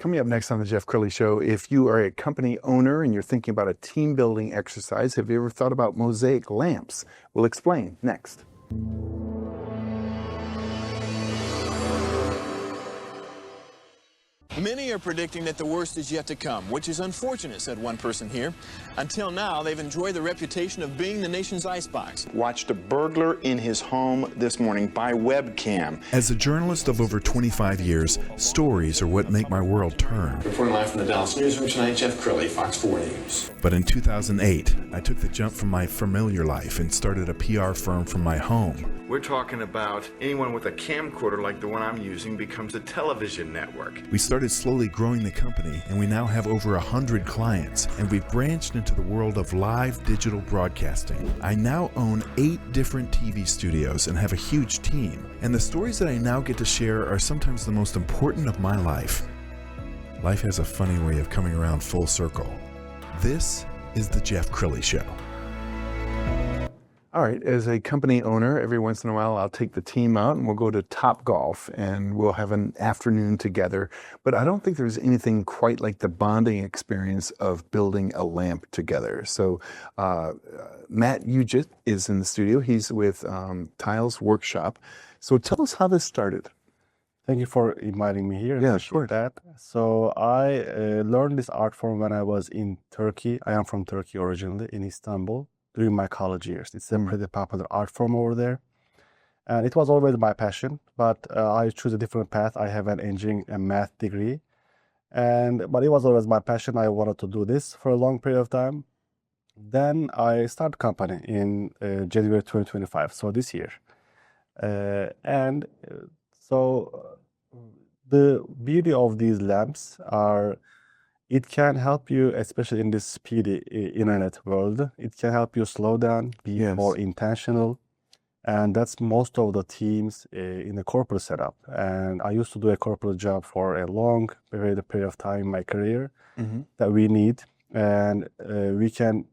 Coming up next on the Jeff Crilley Show, if you are a company owner and you're thinking about a team building exercise, have you ever thought about mosaic lamps? We'll explain next. Many are predicting that the worst is yet to come, which is unfortunate, said one person here. Until now, they've enjoyed the reputation of being the nation's icebox. Watched a burglar in his home this morning by webcam. As a journalist of over 25 years, stories are what make my world turn. Reporting live from the Dallas newsroom tonight, Jeff Crilley, Fox 4 News. But in 2008, I took the jump from my familiar life and started a PR firm from my home. We're talking about anyone with a camcorder like the one I'm using becomes a television network. We started slowly growing the company, and we now have over 100 clients, and we've branched into the world of live digital broadcasting. I now own 8 different TV studios and have a huge team, and the stories that I now get to share are sometimes the most important of my life. Life has a funny way of coming around full circle. This is the Jeff Crilley Show. All right, as a company owner, every once in a while I'll take the team out and we'll go to Topgolf and we'll have an afternoon together. But I don't think there's anything quite like the bonding experience of building a lamp together. So Matt Yigit is in the studio. He's with Tiles Workshop. So tell us how this started. Thank you for inviting me here. Yeah, sure. That. So I learned this art form when I was in Turkey. I am from Turkey originally, in Istanbul, during my college years. It's a pretty popular art form over there. And it was always my passion, but I chose a different path. I have an engineering and math degree. But it was always my passion. I wanted to do this for a long period of time. Then I started a company in January 2025, so this year. So the beauty of these lamps are, it can help you, especially in this speedy internet world, it can help you slow down, be more intentional. And that's most of the teams in a corporate setup. And I used to do a corporate job for a long period of time in my career that we need. And we can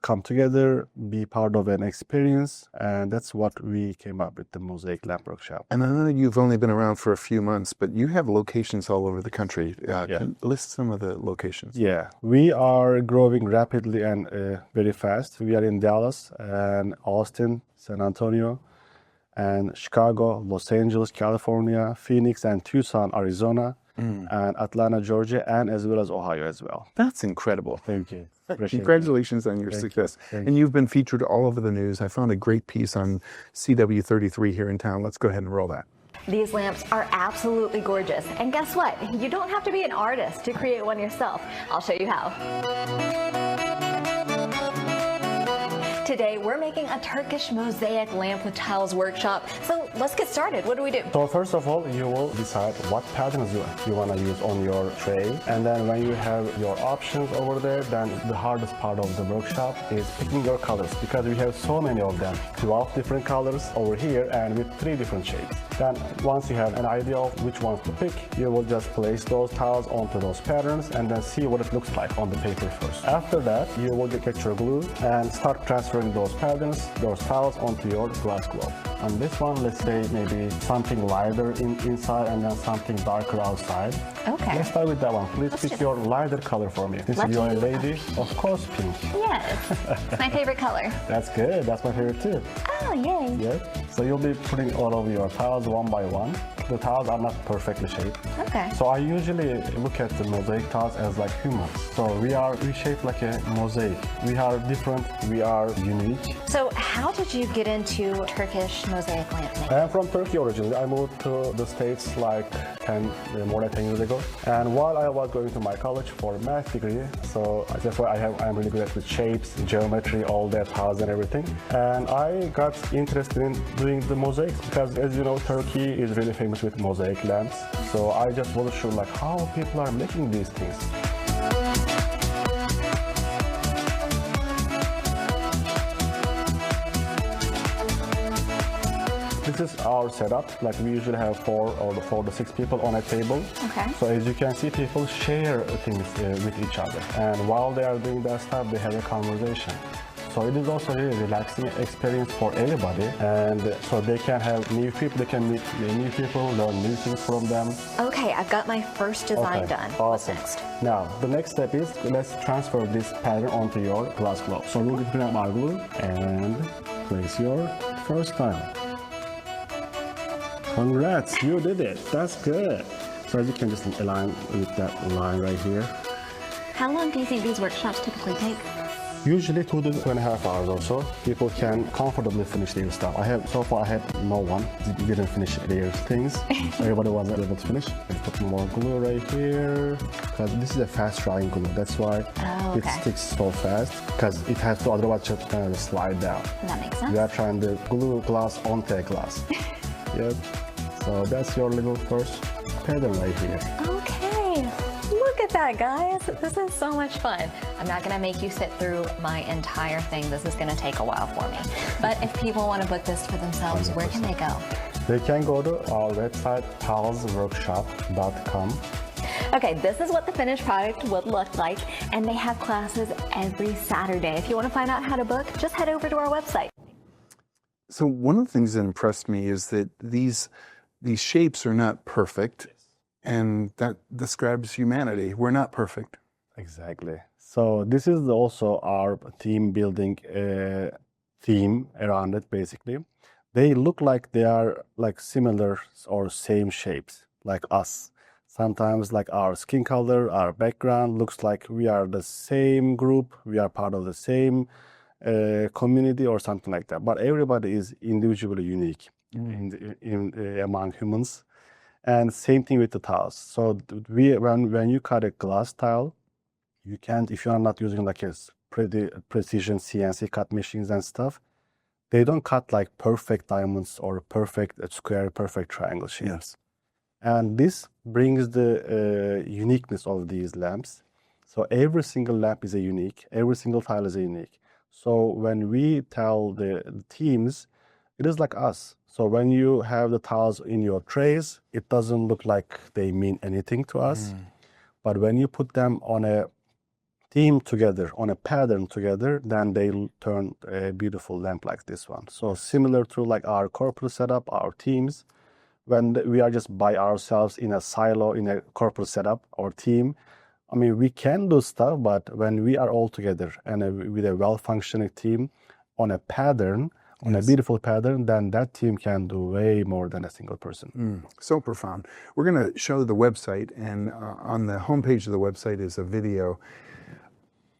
come together, be part of an experience, and that's what we came up with, the Mosaic Lamp Workshop. And I know you've only been around for a few months, but you have locations all over the country. Can you list some of the locations? Yeah, we are growing rapidly and very fast. We are in Dallas and Austin, San Antonio, and Chicago, Los Angeles, California, Phoenix, and Tucson, Arizona, and Atlanta, Georgia, and as well as Ohio as well. That's incredible. Thank you. Congratulations on your success. And you've been featured all over the news. I found a great piece on CW33 here in town. Let's go ahead and roll that. These lamps are absolutely gorgeous. And guess what? You don't have to be an artist to create one yourself. I'll show you how. Today, we're making a Turkish mosaic lamp with Tiles Workshop. So let's get started. What do we do? So first of all, you will decide what patterns you want to use on your tray. And then when you have your options over there, then the hardest part of the workshop is picking your colors, because we have so many of them. 12 different colors over here and with 3 different shades. Then once you have an idea of which ones to pick, you will just place those tiles onto those patterns and then see what it looks like on the paper first. After that, you will get your glue and start transferring those patterns, those tiles onto your glass globe. On this one, let's say maybe something lighter inside and then something darker outside. Okay. Let's start with that one. Please pick your lighter color for me. Since you're a lady, of course pink. Yes, it's my favorite color. That's good. That's my favorite too. Oh, yay. Yeah. So you'll be putting all of your tiles one by one. The tiles are not perfectly shaped. Okay. So I usually look at the mosaic tiles as like humans. So we shape like a mosaic. We are different. We are unique. So how did you get into Turkish mosaic lamp making? I am from Turkey originally. I moved to the States like more than 10 years ago. And while I was going to my college for a math degree, so that's why I'm really good at shapes, geometry, all that, tiles and everything. And I got interested in doing the mosaics because, as you know, Turkey is really famous with mosaic lamps. So I just wasn't sure like how people are making these things. This is our setup. Like we usually have 4 to 6 people on a table. Okay. So as you can see, people share things with each other. And while they are doing their stuff, they have a conversation. So it is also a really relaxing experience for everybody, and so they can have new people, they can meet new people, learn new things from them. Okay, I've got my first design Okay, done. What's awesome. next? Now, the next step is let's transfer this pattern onto your glass globe. So we'll grab our glue and place your first tile. Congrats, you did it. That's good. So you can just align with that line right here. How long do you think these workshops typically take? Usually 2 to 2.5 hours or so. People can comfortably finish their stuff. So far I had no one didn't finish their things. Everybody was able to finish. I put more glue right here because this is a fast drying glue. That's why it sticks so fast because it has to otherwise just kind of slide down. That makes sense. We are trying to glue glass onto a glass. Yep. So that's your little first pattern right here. Okay. Look at that, guys. This is so much fun. I'm not going to make you sit through my entire thing. This is going to take a while for me. But if people want to book this for themselves, 100%. Where can they go? They can go to our website, talesworkshop.com. Okay, this is what the finished product would look like, and they have classes every Saturday. If you want to find out how to book, just head over to our website. So one of the things that impressed me is that these shapes are not perfect, and that describes humanity. We're not perfect. Exactly. So this is also our team building theme around it, basically. They look like they are like similar or same shapes, like us. Sometimes like our skin color, our background looks like we are the same group, we are part of the same community or something like that. But everybody is individually unique among humans. And same thing with the tiles. So when you cut a glass tile, you can't, if you are not using like a pretty precision CNC cut machines and stuff, they don't cut like perfect diamonds or perfect square, perfect triangle shapes. Yes. And this brings the uniqueness of these lamps. So every single lamp is a unique, every single tile is a unique. So when we tell the teams, it is like us. So when you have the tiles in your trays, it doesn't look like they mean anything to us. But when you put them on a theme together, on a pattern together, then they turn a beautiful lamp like this one. So similar to like our corporate setup, our teams, when we are just by ourselves in a silo, in a corporate setup or team, I mean, we can do stuff, but when we are all together and with a well-functioning team on a pattern, on a beautiful pattern, then that team can do way more than a single person. So profound. We're going to show the website, and on the homepage of the website is a video.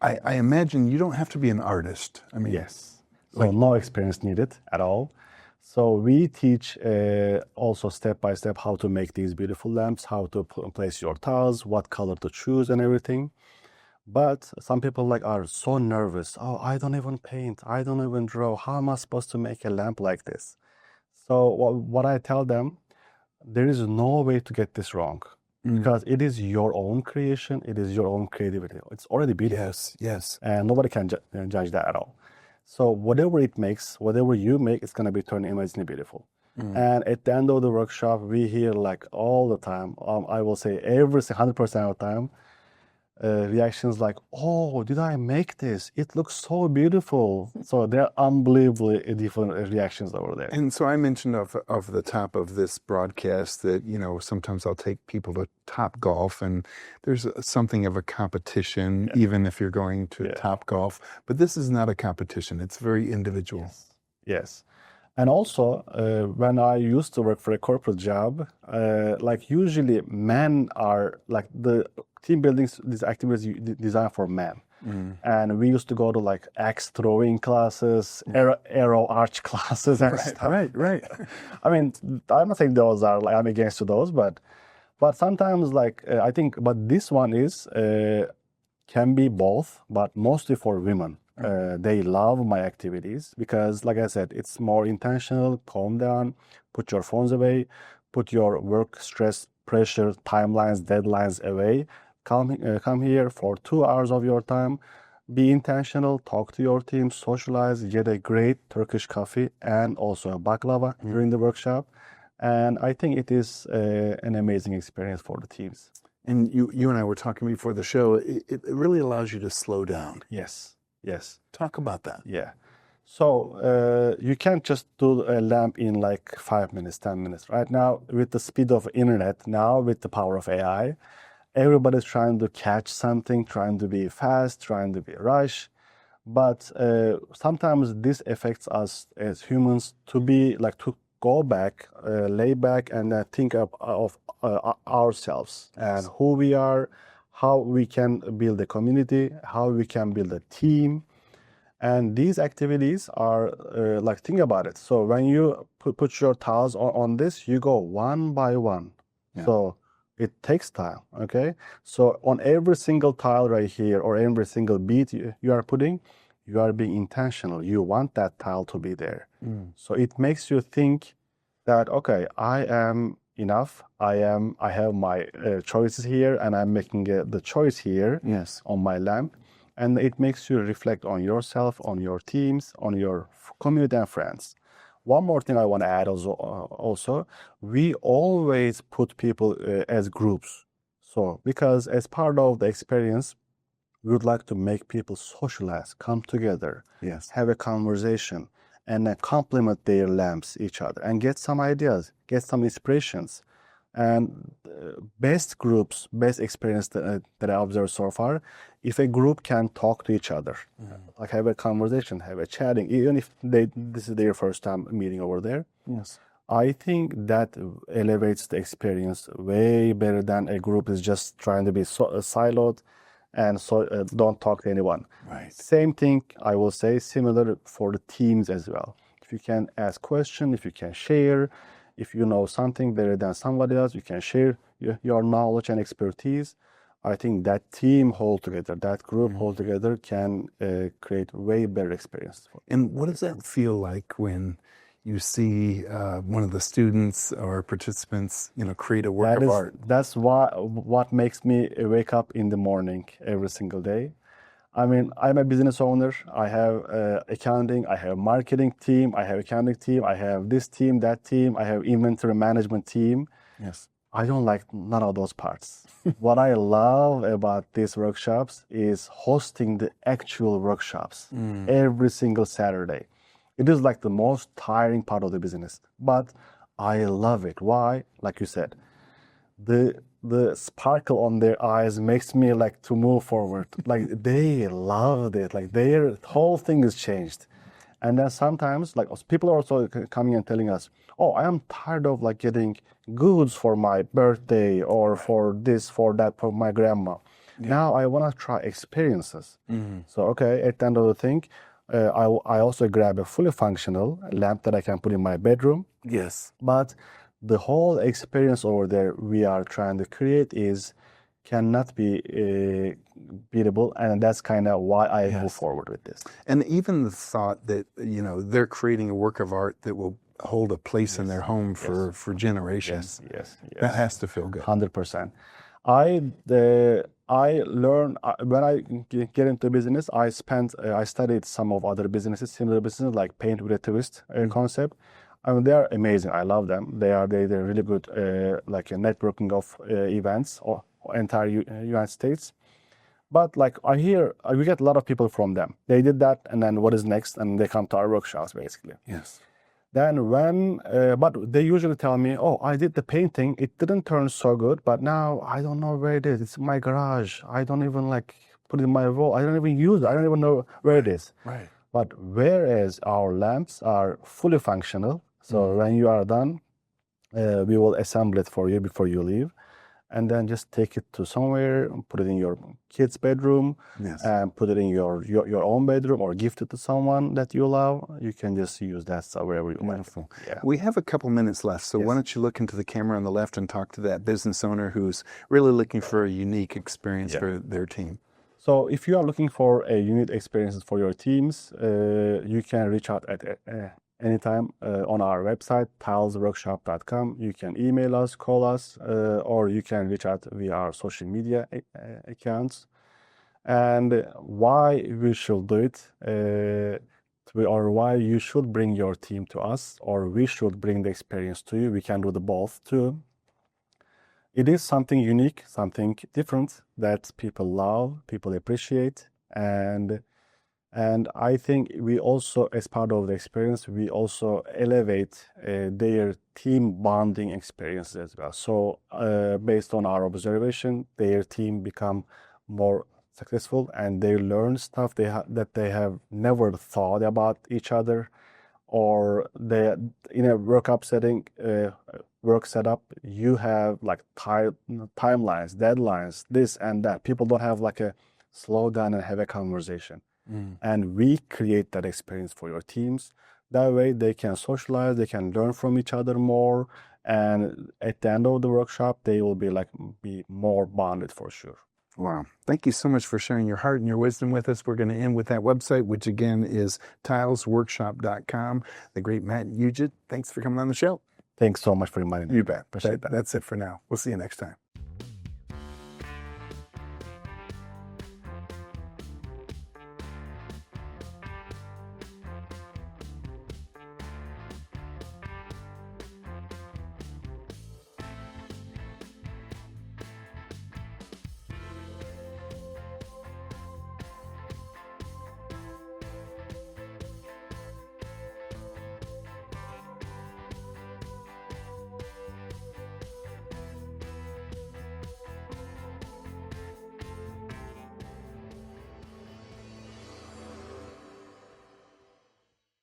I imagine you don't have to be an artist. I mean, yes. So no experience needed at all. So we teach also step by step how to make these beautiful lamps, how to place your tiles, what color to choose and everything. But some people are so nervous. Oh, I don't even paint. I don't even draw. How am I supposed to make a lamp like this? So what I tell them, there is no way to get this wrong because it is your own creation. It is your own creativity. It's already beautiful. Yes. And nobody can judge that at all. So whatever it makes, whatever you make, it's going to be turned amazingly beautiful. And at the end of the workshop, we hear like all the time, I will say every 100% of the time, reactions like, oh, did I make this? It looks so beautiful. So there are unbelievably different reactions over there. And so I mentioned off the top of this broadcast that, sometimes I'll take people to Topgolf, and there's something of a competition, even if you're going to Topgolf. But this is not a competition. It's very individual. Yes. And also, when I used to work for a corporate job, usually men are the team buildings, these activities designed for men. And we used to go to axe throwing classes, arrow arch classes and stuff. Right. I mean, I'm not saying those are, I'm against those, but sometimes I think, but this one is, can be both, but mostly for women. They love my activities because, like I said, it's more intentional. Calm down, put your phones away, put your work stress, pressure, timelines, deadlines away. Come here for 2 hours of your time. Be intentional, talk to your team, socialize, get a great Turkish coffee and also a baklava during the workshop. And I think it is an amazing experience for the teams. And you and I were talking before the show. It really allows you to slow down. Yes. Yes. Talk about that. Yeah. So you can't just do a lamp in like 5 minutes, 10 minutes. Right now, with the speed of internet, now with the power of AI, everybody's trying to catch something, trying to be fast, trying to be rush. But sometimes this affects us as humans to be like to go back, lay back, and think of ourselves and who we are, how we can build a community, how we can build a team. And these activities are like, think about it. So when you put your tiles on this, you go one by one. Yeah. So it takes time, okay? So on every single tile right here or every single bead you are putting, you are being intentional. You want that tile to be there. So it makes you think that, okay, I am enough. I have my choices here, and I'm making the choice here Yes. on my lamp. And it makes you reflect on yourself, on your teams, on your community and friends. One more thing I want to add also, we always put people as groups. So because as part of the experience, we would like to make people socialize, come together, Yes. have a conversation, and complement their lamps each other and get some ideas, get some inspirations. And best groups, best experience that I observed so far, if a group can talk to each other, like have a conversation, have a chatting, even if this is their first time meeting over there, Yes. I think that elevates the experience way better than a group is just trying to be siloed and don't talk to anyone. Right. Same thing, I will say, similar for the teams as well. If you can ask questions, if you can share, if you know something better than somebody else, you can share your knowledge and expertise. I think that team hold together, that group hold together can create way better experience. And what does that feel like when you see one of the students or participants, create a work of art? That's what makes me wake up in the morning every single day. I mean, I'm a business owner. I have accounting, I have marketing team, I have accounting team, I have this team, that team, I have inventory management team. Yes. I don't like none of those parts. What I love about these workshops is hosting the actual workshops every single Saturday. It is like the most tiring part of the business, but I love it. Why? Like you said, the sparkle on their eyes makes me like to move forward. Like they loved it. Like their whole thing is changed. And then sometimes like people are also coming and telling us, oh, I am tired of like getting goods for my birthday or for this, for that, for my grandma. Now I want to try experiences. So, okay, at the end of the thing, I also grab a fully functional lamp that I can put in my bedroom. Yes. But the whole experience over there we are trying to create cannot be beatable, and that's kind of why I move forward with this. And even the thought that, they're creating a work of art that will hold a place in their home for generations. Yes. That has to feel good. 100%. I learn when I get into business. I studied some of other businesses, similar businesses like Paint with a Twist concept. I mean, they are amazing. I love them. They're really good, like a networking of events or entire United States. But like we get a lot of people from them. They did that, and then what is next? And they come to our workshops basically. Yes. Then but they usually tell me, oh, I did the painting. It didn't turn so good, but now I don't know where it is. It's in my garage. I don't even like put it in my wall. I don't even use it. I don't even know where it is. Right. But whereas our lamps are fully functional, so when you are done, we will assemble it for you before you leave, and then just take it to somewhere, put it in your kid's bedroom, and put it in your own bedroom, or gift it to someone that you love. You can just use that wherever you want. Wonderful. Yeah. We have a couple minutes left, so why don't you look into the camera on the left and talk to that business owner who's really looking for a unique experience for their team. So if you are looking for a unique experience for your teams, you can reach out at anytime on our website, tilesworkshop.com. You can email us, call us, or you can reach out via our social media accounts. And why we should do it, or why you should bring your team to us, or we should bring the experience to you. We can do the both too. It is something unique, something different that people love, people appreciate, and And I think we also, as part of the experience, we also elevate their team bonding experiences as well. So based on our observation, their team become more successful and they learn stuff that they have never thought about each other, or they in a workup setting, work setup, you have like timelines, deadlines, this and that. People don't have like a slow down and have a conversation. And we create that experience for your teams. That way they can socialize, they can learn from each other more, and at the end of the workshop, they will be more bonded for sure. Wow. Thank you so much for sharing your heart and your wisdom with us. We're going to end with that website, which again is tilesworkshop.com. The great Matt Yigit, thanks for coming on the show. Thanks so much for inviting me. You bet. Appreciate that. That's it for now. We'll see you next time.